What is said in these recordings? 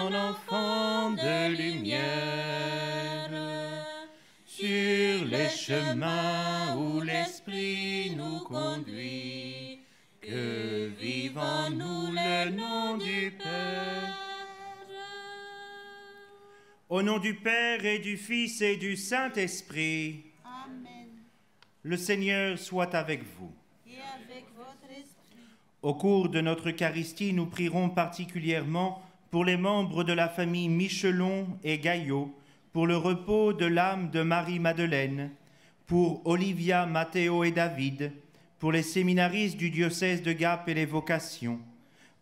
en enfants de lumière, sur les chemins où l'Esprit nous conduit, que vive en nous le nom du Père. Au nom du Père et du Fils et du Saint-Esprit. Amen. Le Seigneur soit avec vous. Et avec votre esprit. Au cours de notre Eucharistie, nous prierons particulièrement pour les membres de la famille Michelon et Gaillot, pour le repos de l'âme de Marie-Madeleine, pour Olivia, Matthéo et David, pour les séminaristes du diocèse de Gap et les vocations,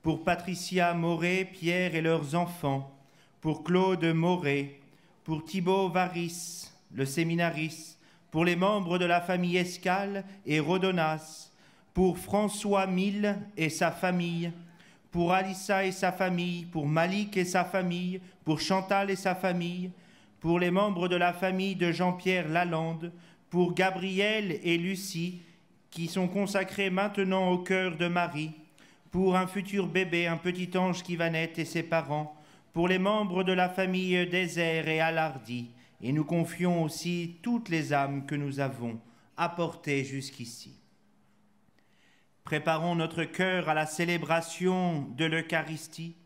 pour Patricia Moret, Pierre et leurs enfants, pour Claude Moret, pour Thibaut Varis, le séminariste, pour les membres de la famille Escale et Rodonas, pour François Mille et sa famille, pour Alissa et sa famille, pour Malik et sa famille, pour Chantal et sa famille, pour les membres de la famille de Jean-Pierre Lalande, pour Gabriel et Lucie, qui sont consacrés maintenant au cœur de Marie, pour un futur bébé, un petit ange qui va naître et ses parents, pour les membres de la famille Désert et Alardi, et nous confions aussi toutes les âmes que nous avons apportées jusqu'ici. Préparons notre cœur à la célébration de l'Eucharistie.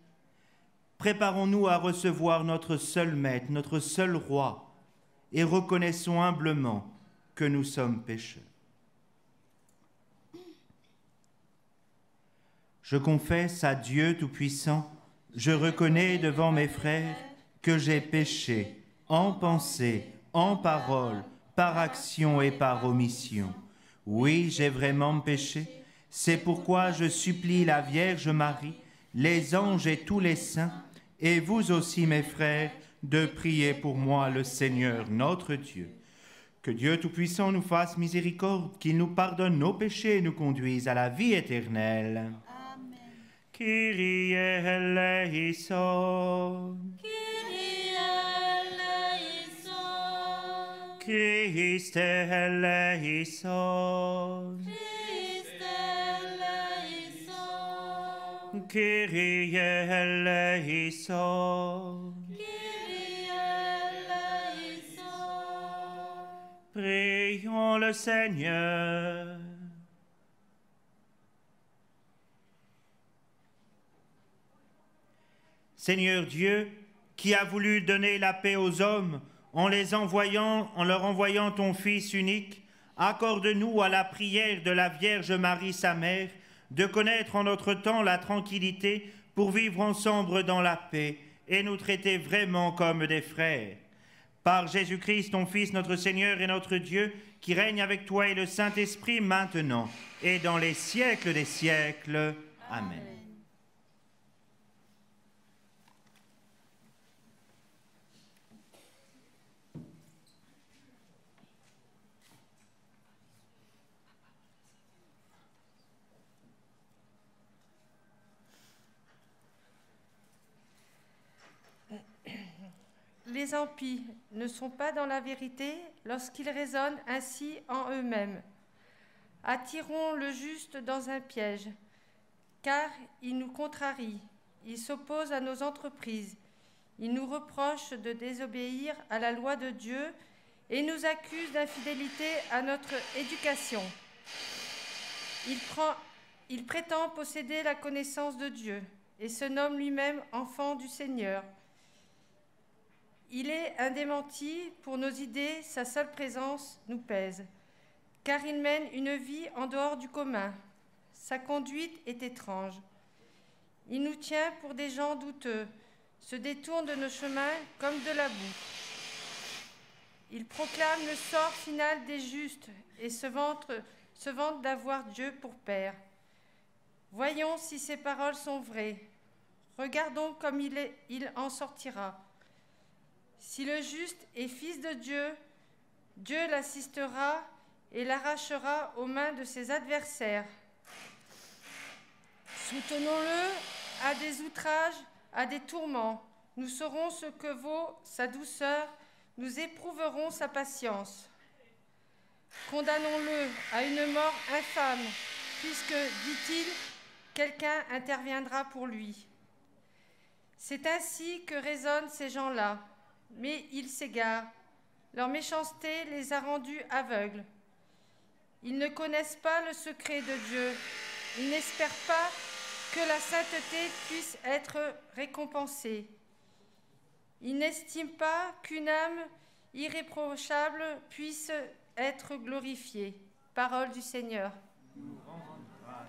Préparons-nous à recevoir notre seul Maître, notre seul Roi, et reconnaissons humblement que nous sommes pécheurs. Je confesse à Dieu Tout-Puissant, je reconnais devant mes frères que j'ai péché en pensée, en parole, par action et par omission. Oui, j'ai vraiment péché. C'est pourquoi je supplie la Vierge Marie, les anges et tous les saints, et vous aussi, mes frères, de prier pour moi le Seigneur notre Dieu. Que Dieu Tout-Puissant nous fasse miséricorde, qu'il nous pardonne nos péchés et nous conduise à la vie éternelle. Amen. Kyrie eleison. Kyrie eleison. Christe eleison. Christe eleison. Kyrie eleison. Kyrie eleison. Prions le Seigneur. Seigneur Dieu, qui a voulu donner la paix aux hommes en leur envoyant ton Fils unique, accorde-nous à la prière de la Vierge Marie, sa mère, de connaître en notre temps la tranquillité pour vivre ensemble dans la paix et nous traiter vraiment comme des frères. Par Jésus-Christ, ton Fils, notre Seigneur et notre Dieu, qui règne avec toi et le Saint-Esprit maintenant et dans les siècles des siècles. Amen. Les impies ne sont pas dans la vérité lorsqu'ils raisonnent ainsi en eux-mêmes. Attirons le juste dans un piège, car il nous contrarie, il s'oppose à nos entreprises, il nous reproche de désobéir à la loi de Dieu et nous accuse d'infidélité à notre éducation. Il prétend posséder la connaissance de Dieu et se nomme lui-même enfant du Seigneur. Il est un démenti pour nos idées, sa seule présence nous pèse, car il mène une vie en dehors du commun. Sa conduite est étrange. Il nous tient pour des gens douteux, se détourne de nos chemins comme de la boue. Il proclame le sort final des justes et se vante d'avoir Dieu pour Père. Voyons si ces paroles sont vraies. Regardons comme il en sortira. Si le juste est fils de Dieu, Dieu l'assistera et l'arrachera aux mains de ses adversaires. Soutenons-le à des outrages, à des tourments. Nous saurons ce que vaut sa douceur, nous éprouverons sa patience. Condamnons-le à une mort infâme, puisque, dit-il, quelqu'un interviendra pour lui. C'est ainsi que raisonnent ces gens-là, mais ils s'égarent. Leur méchanceté les a rendus aveugles. Ils ne connaissent pas le secret de Dieu. Ils n'espèrent pas que la sainteté puisse être récompensée. Ils n'estiment pas qu'une âme irréprochable puisse être glorifiée. Parole du Seigneur. Nous rendons grâce.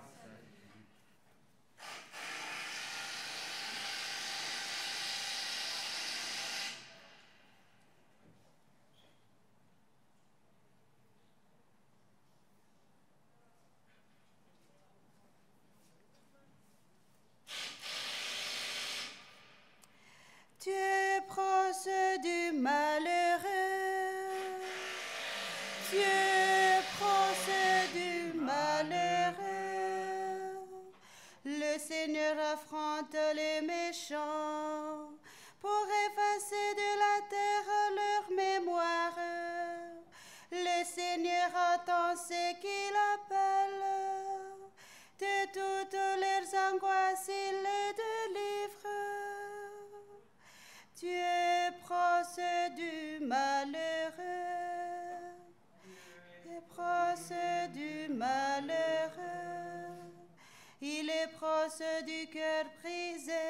Tu es proche du malheureux. Tu es proche du malheureux. Le Seigneur affronte les méchants pour effacer de la terre leur mémoire. Le Seigneur entend ceux qu'il appelle. De toutes leurs angoisses, il les délivre. Tu es proche du malheureux, tu es proche du malheureux. Il est proche du cœur brisé,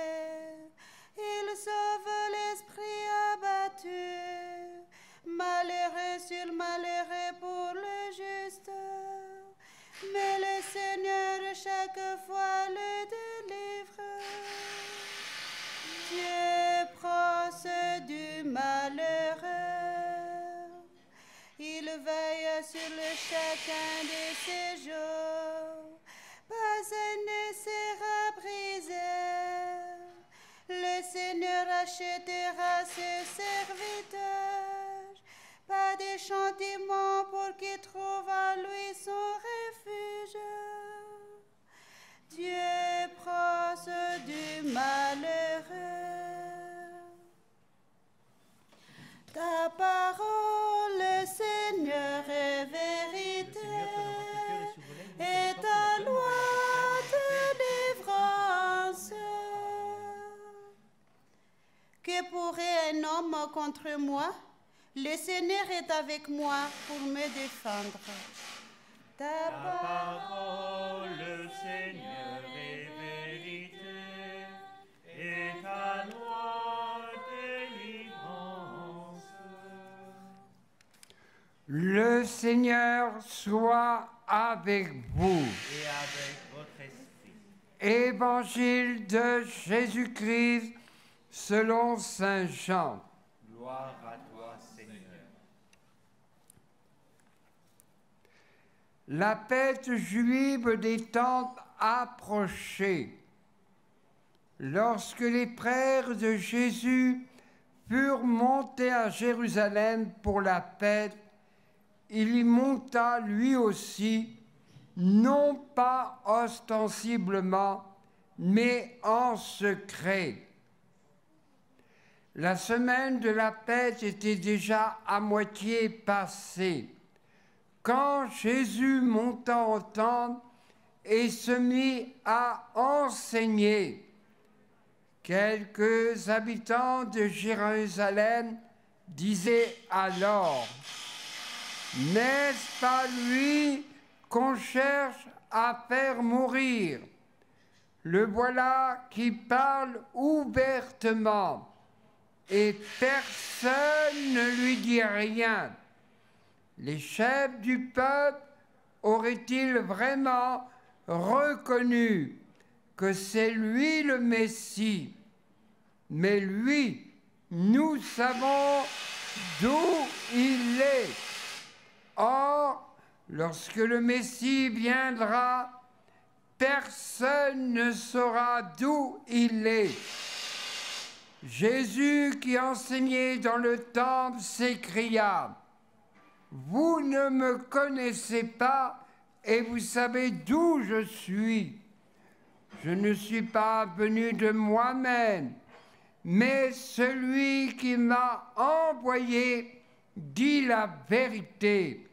il sauve l'esprit abattu. Malheureux sur malheureux pour le juste, mais le Seigneur chaque fois le délivre. Tu es proche du malheureux, il veille sur le chacun de ses jours, pas un ne sera brisé. Le Seigneur achètera ses serviteurs, pas de châtiment pour qu'ils trouvent en lui son refuge. Tu es proche du malheureux. Ta parole, Seigneur, est vérité, et ta loi délivrance. Que pourrait un homme contre moi? Le Seigneur est avec moi pour me défendre. Ta parole, Seigneur, est vérité, et ta loi délivrance. Le Seigneur soit avec vous. Et avec votre esprit. Évangile de Jésus-Christ selon saint Jean. Gloire à toi, Seigneur. La fête juive des Tempes approchait. Lorsque les frères de Jésus furent montés à Jérusalem pour la fête, il y monta lui aussi, non pas ostensiblement, mais en secret. La semaine de la fête était déjà à moitié passée, quand Jésus monta au temple et se mit à enseigner. Quelques habitants de Jérusalem disaient alors: « N'est-ce pas lui qu'on cherche à faire mourir? Le voilà qui parle ouvertement, et personne ne lui dit rien. Les chefs du peuple auraient-ils vraiment reconnu que c'est lui le Messie? Mais lui, nous savons d'où il est. Or, lorsque le Messie viendra, personne ne saura d'où il est. » Jésus, qui enseignait dans le temple, s'écria: « Vous ne me connaissez pas et vous savez d'où je suis. Je ne suis pas venu de moi-même, mais celui qui m'a envoyé dit la vérité.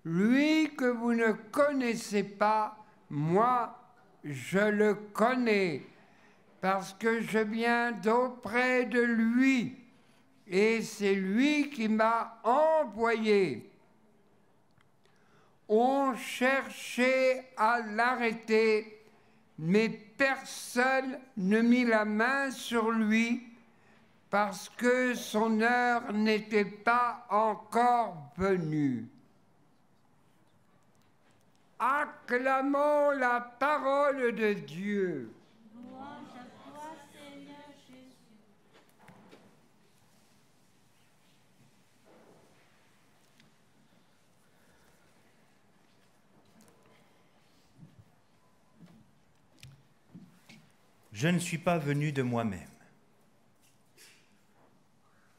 Lui que vous ne connaissez pas, moi, je le connais, parce que je viens d'auprès de lui, et c'est lui qui m'a envoyé. On cherchait à l'arrêter, mais personne ne mit la main sur lui, parce que son heure n'était pas encore venue. Acclamons la parole de Dieu. Louange à toi, Seigneur Jésus. Je ne suis pas venu de moi-même.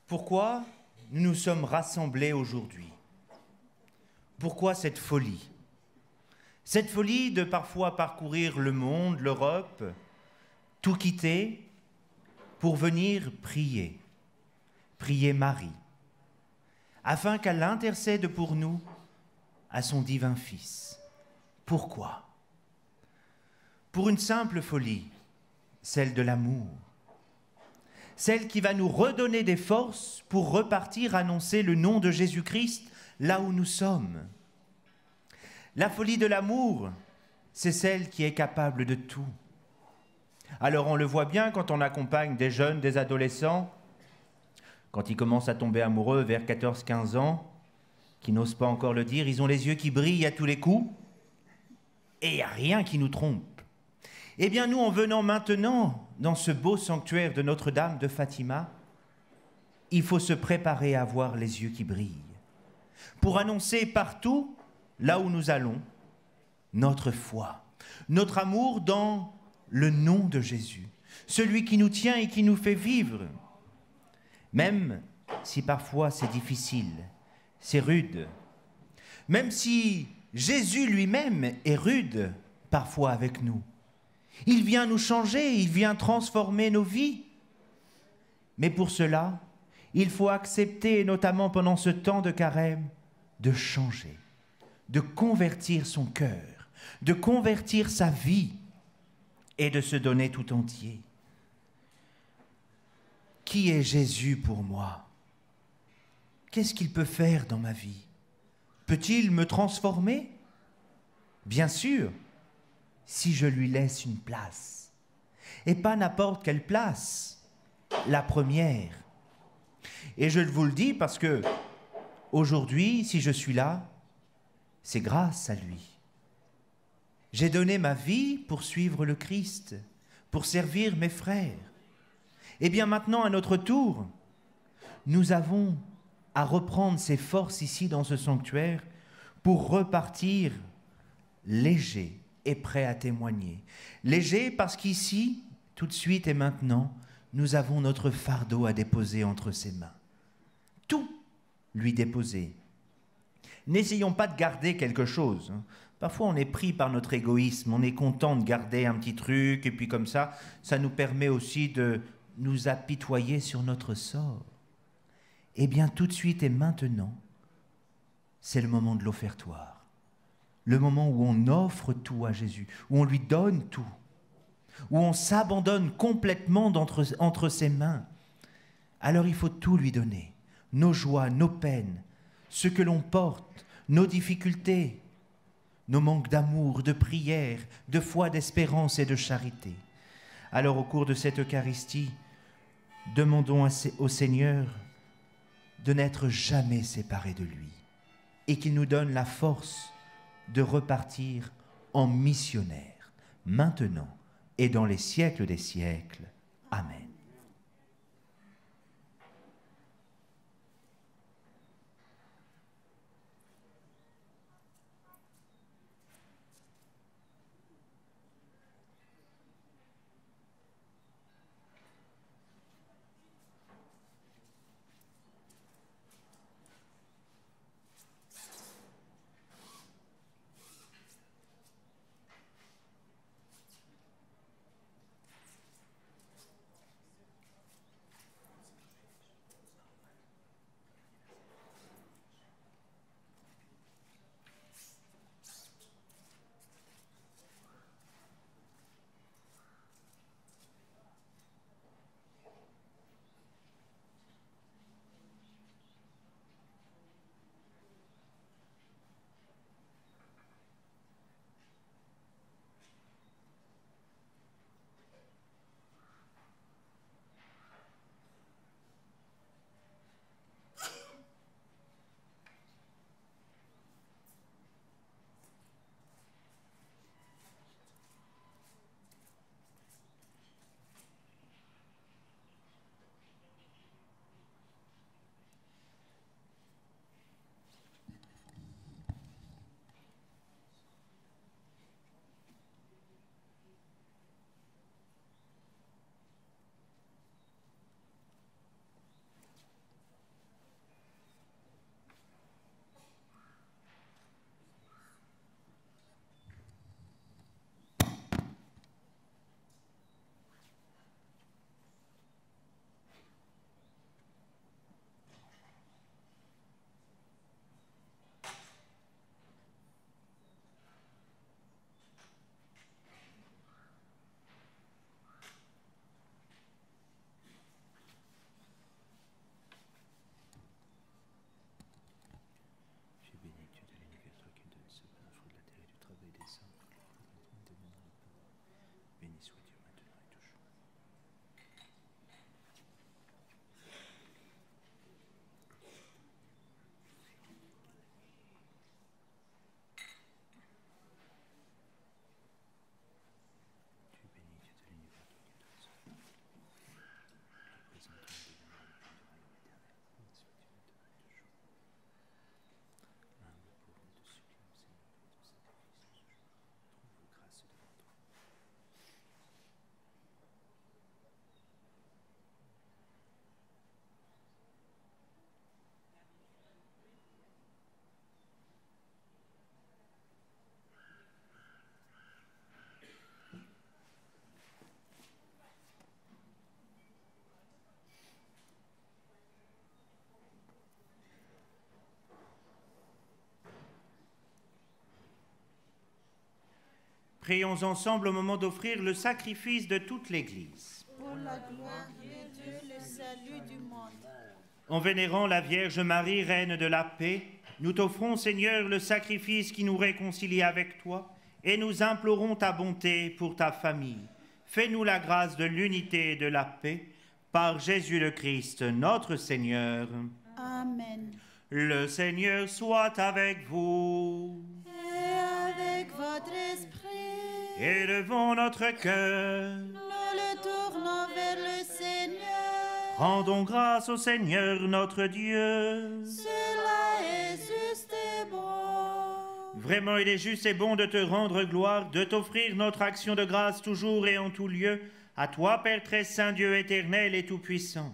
Pourquoi nous nous sommes rassemblés aujourd'hui? Pourquoi cette folie? Cette folie de parfois parcourir le monde, l'Europe, tout quitter pour venir prier, prier Marie, afin qu'elle intercède pour nous à son divin Fils. Pourquoi? Pour une simple folie, celle de l'amour, celle qui va nous redonner des forces pour repartir annoncer le nom de Jésus-Christ là où nous sommes. La folie de l'amour, c'est celle qui est capable de tout. Alors on le voit bien quand on accompagne des jeunes, des adolescents, quand ils commencent à tomber amoureux vers 14-15 ans, qui n'osent pas encore le dire, ils ont les yeux qui brillent à tous les coups, et il n'y a rien qui nous trompe. Eh bien nous, en venant maintenant dans ce beau sanctuaire de Notre-Dame de Fatima, il faut se préparer à avoir les yeux qui brillent, pour annoncer partout, là où nous allons, notre foi, notre amour dans le nom de Jésus, celui qui nous tient et qui nous fait vivre. Même si parfois c'est difficile, c'est rude, même si Jésus lui-même est rude parfois avec nous. Il vient nous changer, il vient transformer nos vies. Mais pour cela, il faut accepter, notamment pendant ce temps de carême, de changer, de convertir son cœur, de convertir sa vie et de se donner tout entier. Qui est Jésus pour moi? Qu'est-ce qu'il peut faire dans ma vie? Peut-il me transformer? Bien sûr, si je lui laisse une place. Et pas n'importe quelle place, la première. Et je vous le dis parce que aujourd'hui, si je suis là, c'est grâce à lui. J'ai donné ma vie pour suivre le Christ, pour servir mes frères. Et bien maintenant, à notre tour, nous avons à reprendre ces forces ici dans ce sanctuaire pour repartir léger et prêt à témoigner. Léger parce qu'ici, tout de suite et maintenant, nous avons notre fardeau à déposer entre ses mains. Tout lui déposer. N'essayons pas de garder quelque chose. Parfois, on est pris par notre égoïsme, on est content de garder un petit truc, et puis comme ça nous permet aussi de nous apitoyer sur notre sort. Eh bien, tout de suite et maintenant, c'est le moment de l'offertoire. Le moment où on offre tout à Jésus, où on lui donne tout, où on s'abandonne complètement entre ses mains. Alors il faut tout lui donner, nos joies, nos peines, ce que l'on porte, nos difficultés, nos manques d'amour, de prière, de foi, d'espérance et de charité. Alors au cours de cette Eucharistie, demandons au Seigneur de n'être jamais séparés de lui et qu'il nous donne la force de repartir en missionnaire, maintenant et dans les siècles des siècles. Amen. Prions ensemble au moment d'offrir le sacrifice de toute l'Église. Pour la gloire de Dieu, le salut du monde. En vénérant la Vierge Marie, Reine de la paix, nous t'offrons, Seigneur, le sacrifice qui nous réconcilie avec toi, et nous implorons ta bonté pour ta famille. Fais-nous la grâce de l'unité et de la paix, par Jésus le Christ, notre Seigneur. Amen. Le Seigneur soit avec vous. Et avec votre esprit, Élevons notre cœur. nous le tournons vers le Seigneur. Rendons grâce au Seigneur notre Dieu. Cela est juste et bon. Vraiment, il est juste et bon de te rendre gloire, de t'offrir notre action de grâce toujours et en tout lieu, à toi, Père très saint, Dieu éternel et tout-puissant.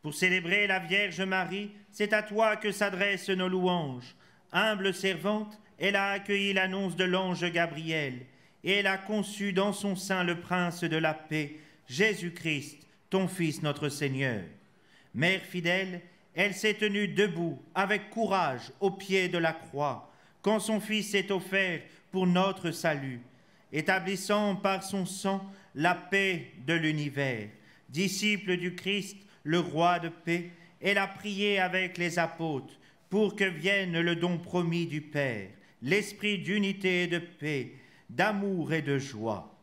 Pour célébrer la Vierge Marie, c'est à toi que s'adressent nos louanges. Humble servante, elle a accueilli l'annonce de l'ange Gabriel, et elle a conçu dans son sein le Prince de la paix, Jésus-Christ, ton Fils notre Seigneur. Mère fidèle, elle s'est tenue debout, avec courage, au pied de la croix, quand son Fils s'est offert pour notre salut, établissant par son sang la paix de l'univers. Disciple du Christ, le roi de paix, elle a prié avec les apôtres pour que vienne le don promis du Père, l'esprit d'unité et de paix, d'amour et de joie.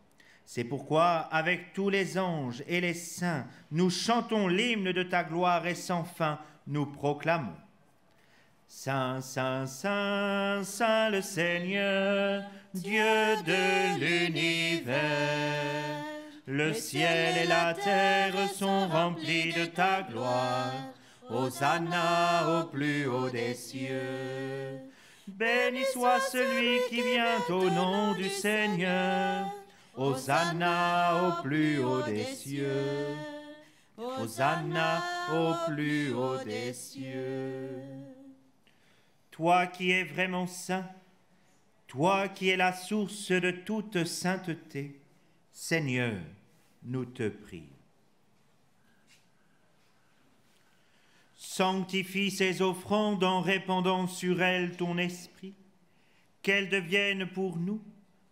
C'est pourquoi, avec tous les anges et les saints, nous chantons l'hymne de ta gloire et sans fin, nous proclamons. Saint, Saint, Saint, Saint le Seigneur, Dieu de l'univers. Le ciel et la terre sont remplis de ta gloire. Hosanna au plus haut des cieux. Béni soit celui qui vient au nom du Seigneur. Hosanna au plus haut des cieux. Hosanna au plus haut des cieux. Toi qui es vraiment saint, toi qui es la source de toute sainteté, Seigneur, nous te prions. Sanctifie ces offrandes en répandant sur elles ton esprit, qu'elles deviennent pour nous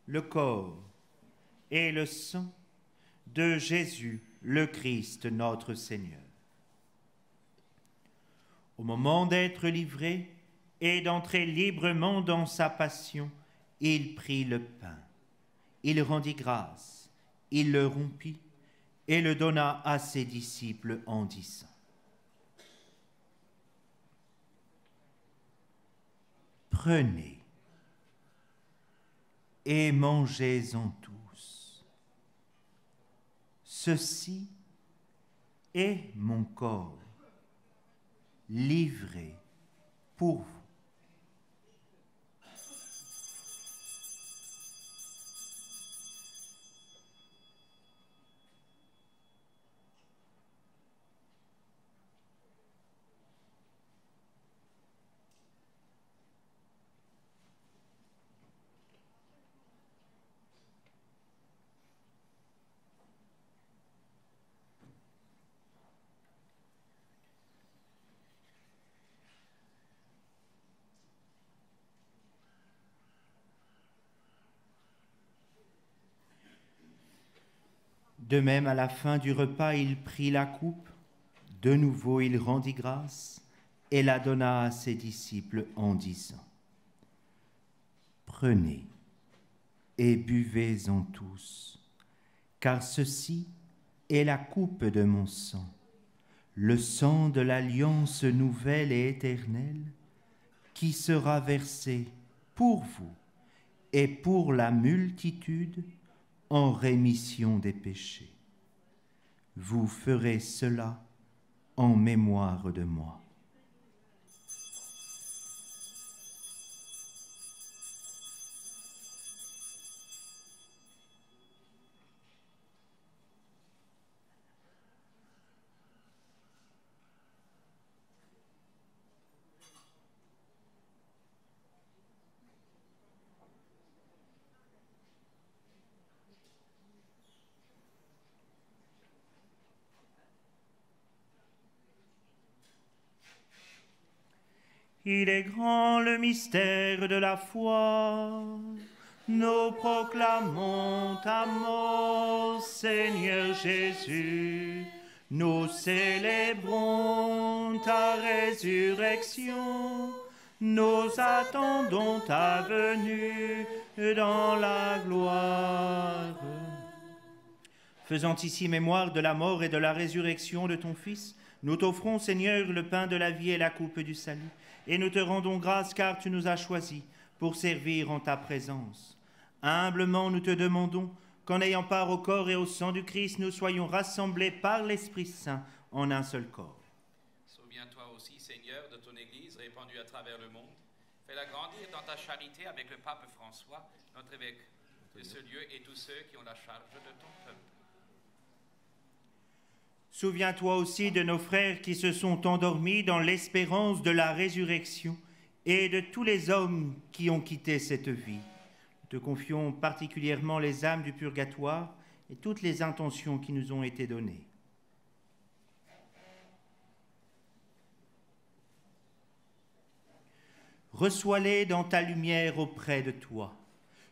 le corps et le sang de Jésus, le Christ, notre Seigneur. Au moment d'être livré et d'entrer librement dans sa passion, il prit le pain, il rendit grâce, il le rompit et le donna à ses disciples en disant: Prenez et mangez-en tous. Ceci est mon corps, livré pour vous. De même, à la fin du repas, il prit la coupe. De nouveau, il rendit grâce et la donna à ses disciples en disant: Prenez et buvez-en tous, car ceci est la coupe de mon sang, le sang de l'alliance nouvelle et éternelle, qui sera versé pour vous et pour la multitude en rémission des péchés. Vous ferez cela en mémoire de moi. Il est grand le mystère de la foi. Nous proclamons ta mort, Seigneur Jésus. Nous célébrons ta résurrection. Nous attendons ta venue dans la gloire. Faisant ici mémoire de la mort et de la résurrection de ton Fils, nous t'offrons, Seigneur, le pain de la vie et la coupe du salut, et nous te rendons grâce car tu nous as choisis pour servir en ta présence. Humblement, nous te demandons qu'en ayant part au corps et au sang du Christ, nous soyons rassemblés par l'Esprit Saint en un seul corps. Souviens-toi aussi, Seigneur, de ton Église répandue à travers le monde. Fais-la grandir dans ta charité avec le pape François, notre évêque de ce lieu, et tous ceux qui ont la charge de ton peuple. Souviens-toi aussi de nos frères qui se sont endormis dans l'espérance de la résurrection et de tous les hommes qui ont quitté cette vie. Nous te confions particulièrement les âmes du purgatoire et toutes les intentions qui nous ont été données. Reçois-les dans ta lumière auprès de toi.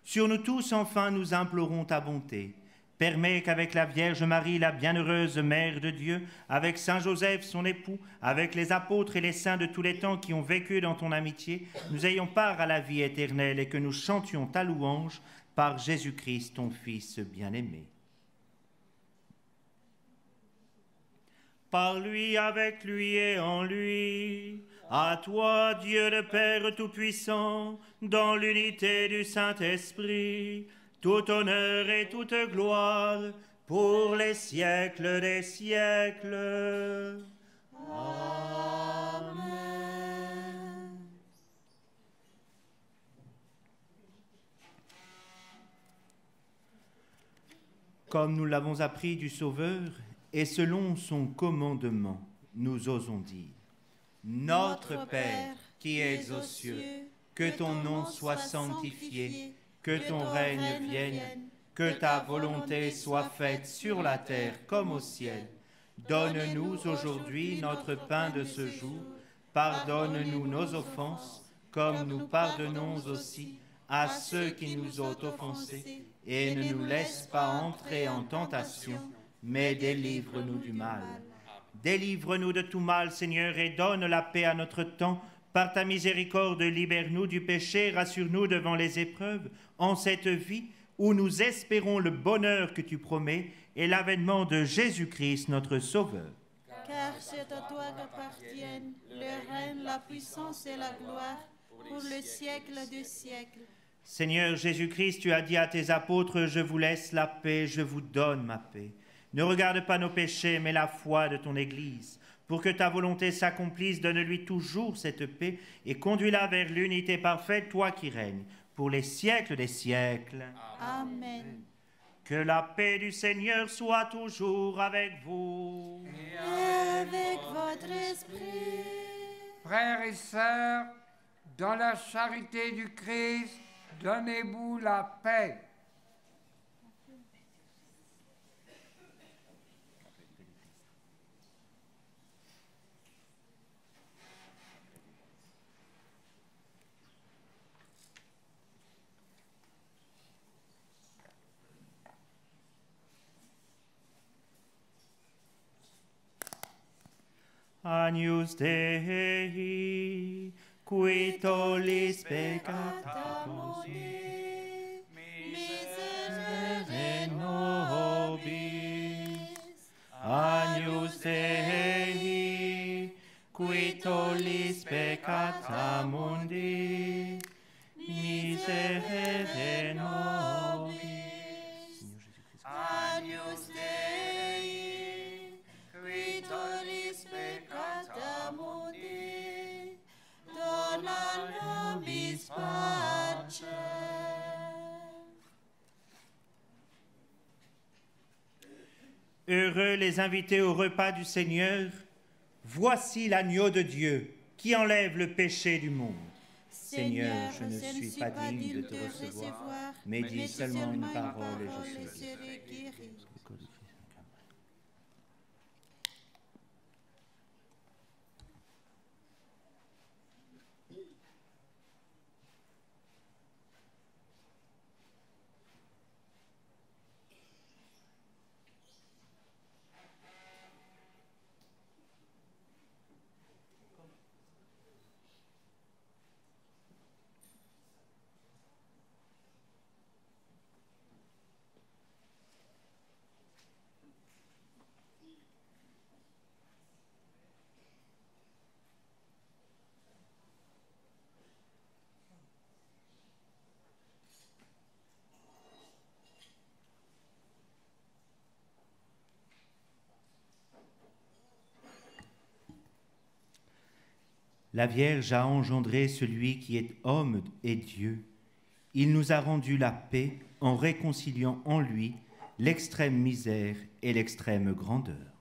Sur nous tous, enfin, nous implorons ta bonté. Permets qu'avec la Vierge Marie, la bienheureuse Mère de Dieu, avec Saint Joseph, son époux, avec les apôtres et les saints de tous les temps qui ont vécu dans ton amitié, nous ayons part à la vie éternelle et que nous chantions ta louange par Jésus-Christ, ton Fils bien-aimé. Par lui, avec lui et en lui, à toi, Dieu le Père Tout-Puissant, dans l'unité du Saint-Esprit, tout honneur et toute gloire pour les siècles des siècles. Amen. Comme nous l'avons appris du Sauveur, et selon son commandement, nous osons dire: Notre Père, qui es aux cieux, que ton nom soit sanctifié, que ton règne vienne, que ta volonté soit faite sur la terre comme au ciel. Donne-nous aujourd'hui notre pain de ce jour. Pardonne-nous nos offenses, comme nous pardonnons aussi à ceux qui nous ont offensés. Et ne nous laisse pas entrer en tentation, mais délivre-nous du mal. Délivre-nous de tout mal, Seigneur, et donne la paix à notre temps. Par ta miséricorde, libère-nous du péché, rassure-nous devant les épreuves, en cette vie où nous espérons le bonheur que tu promets et l'avènement de Jésus-Christ, notre Sauveur. Car c'est à toi qu'appartiennent le règne, la puissance et la gloire pour le siècle des siècles. Seigneur Jésus-Christ, tu as dit à tes apôtres: je vous laisse la paix, je vous donne ma paix. Ne regarde pas nos péchés, mais la foi de ton Église. Pour que ta volonté s'accomplisse, donne-lui toujours cette paix et conduis-la vers l'unité parfaite, toi qui règnes, pour les siècles des siècles. Amen. Que la paix du Seigneur soit toujours avec vous. Et avec votre esprit. Frères et sœurs, dans la charité du Christ, donnez-vous la paix. Agnus Dei, qui tollis peccata mundi, miserere nobis. Agnus Dei, qui tollis peccata mundi, miserere nobis. Agnus Dei, qui tollis peccata mundi, dona nobis pacem. Heureux les invités au repas du Seigneur. Voici l'agneau de Dieu qui enlève le péché du monde. Seigneur, je ne suis pas digne de te recevoir, mais dis seulement une parole et je serai guéri. La Vierge a engendré celui qui est homme et Dieu. Il nous a rendu la paix en réconciliant en lui l'extrême misère et l'extrême grandeur.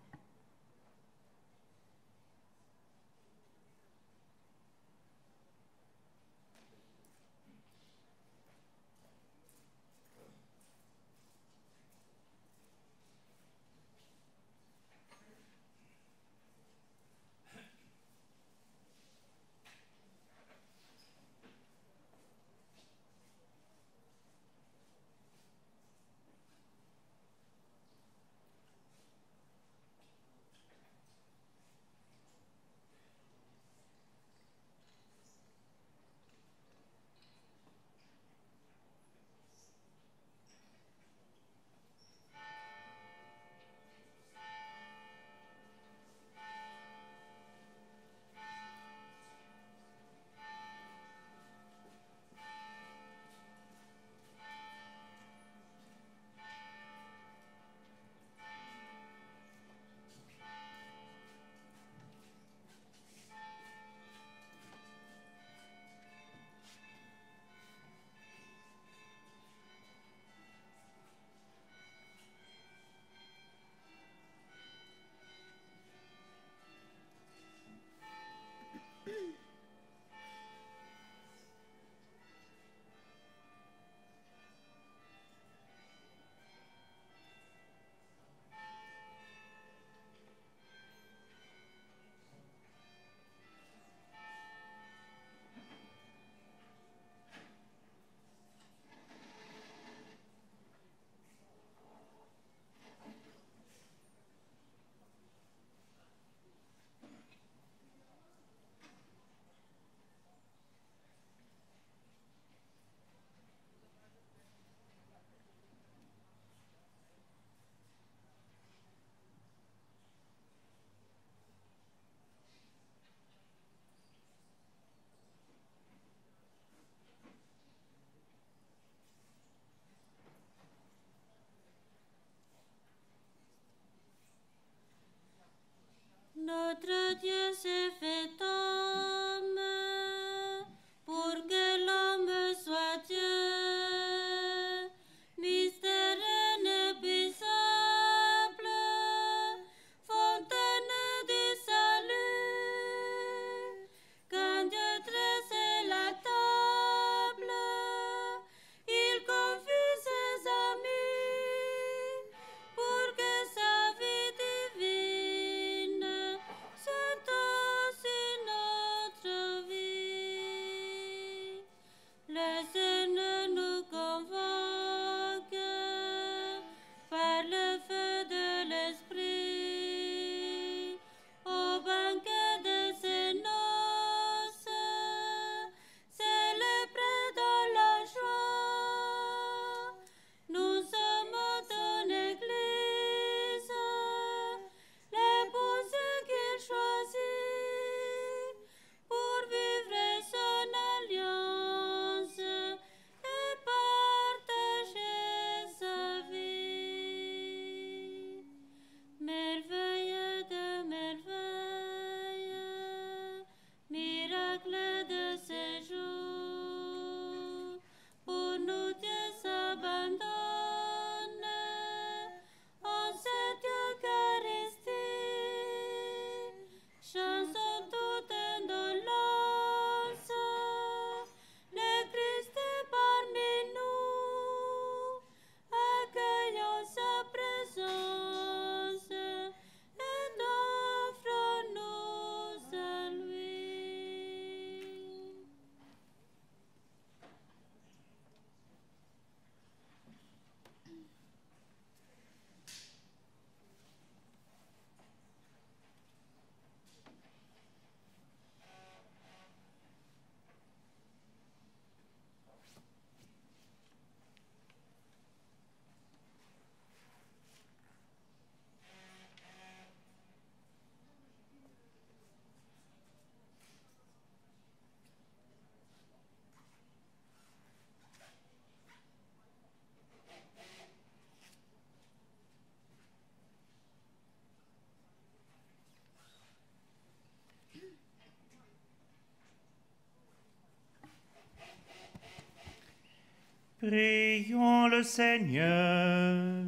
Prions le Seigneur.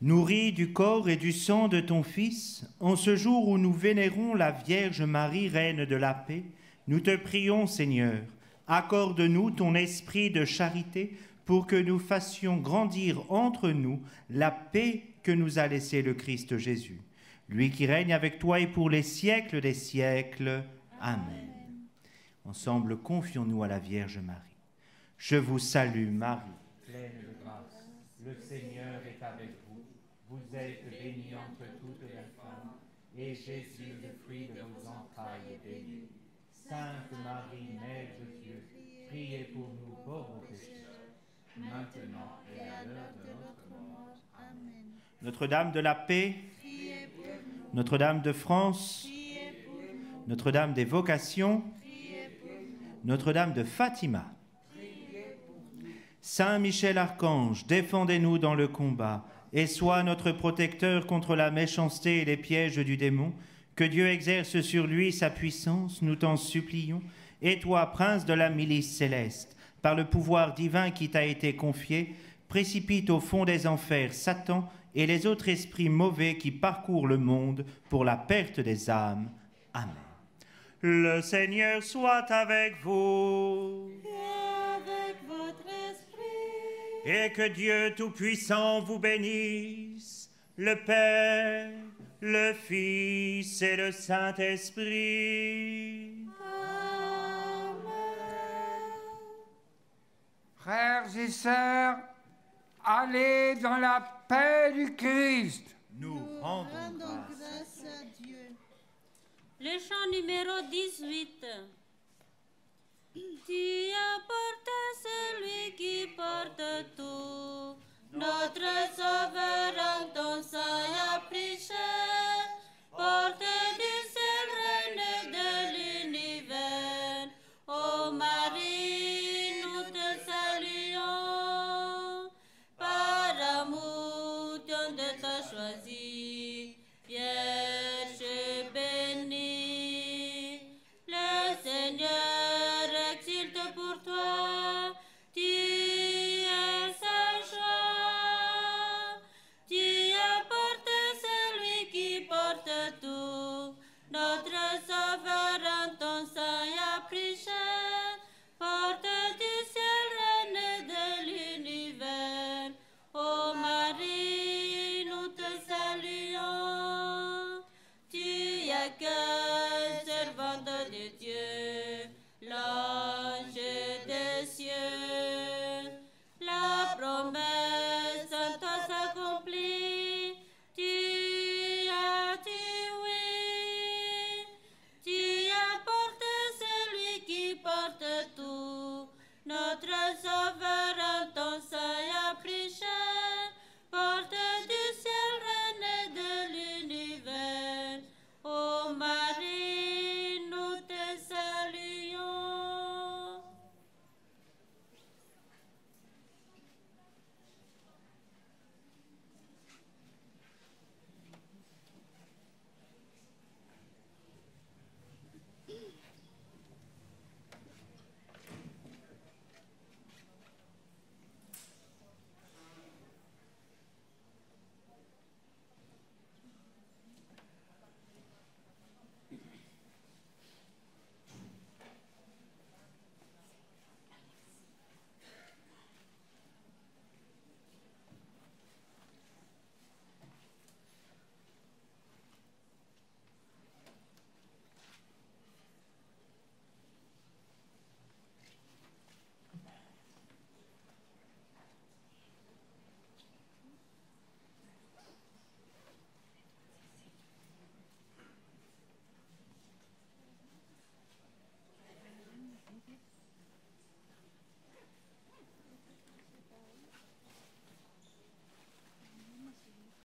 Nourris du corps et du sang de ton Fils, en ce jour où nous vénérons la Vierge Marie, Reine de la paix, nous te prions, Seigneur, accorde-nous ton esprit de charité pour que nous fassions grandir entre nous la paix que nous a laissée le Christ Jésus. Lui qui règne avec toi et pour les siècles des siècles. Amen. Ensemble, confions-nous à la Vierge Marie. Je vous salue, Marie, pleine de grâce. Le Seigneur est avec vous. Vous êtes bénie entre toutes les femmes, et Jésus, le fruit de vos entrailles, est béni. Sainte Marie, Mère de Dieu, priez pour nous pauvres pécheurs, maintenant et à l'heure de notre mort. Amen. Notre-Dame de la paix, Notre-Dame de France, Notre-Dame des vocations, Notre-Dame de Fatima. Saint Michel Archange, défendez-nous dans le combat et sois notre protecteur contre la méchanceté et les pièges du démon. Que Dieu exerce sur lui sa puissance, nous t'en supplions. Et toi, prince de la milice céleste, par le pouvoir divin qui t'a été confié, précipite au fond des enfers Satan et les autres esprits mauvais qui parcourent le monde pour la perte des âmes. Amen. Le Seigneur soit avec vous. Et avec votre esprit. Et que Dieu Tout-Puissant vous bénisse, le Père, le Fils et le Saint-Esprit. Amen. Frères et sœurs, allez dans la paix du Christ. Nous rendons Rendons grâce. grâce à Dieu. Le chant numéro 18. Tu apportes celui qui porte tout. Notre Sauveur en ton sein a pris chair. Porte du ciel, reine de l'univers. Ô Marie, nous te saluons. Par amour, Dieu t'a choisi. Vierge bénie. Le Seigneur exulte pour toi. Tu es sa joie. Tu apportes celui qui porte tout. Notre Sauveur en ton sein a pris chair. Porte du ciel, reine de l'univers. Ô Marie, nous te saluons. Tu accueilles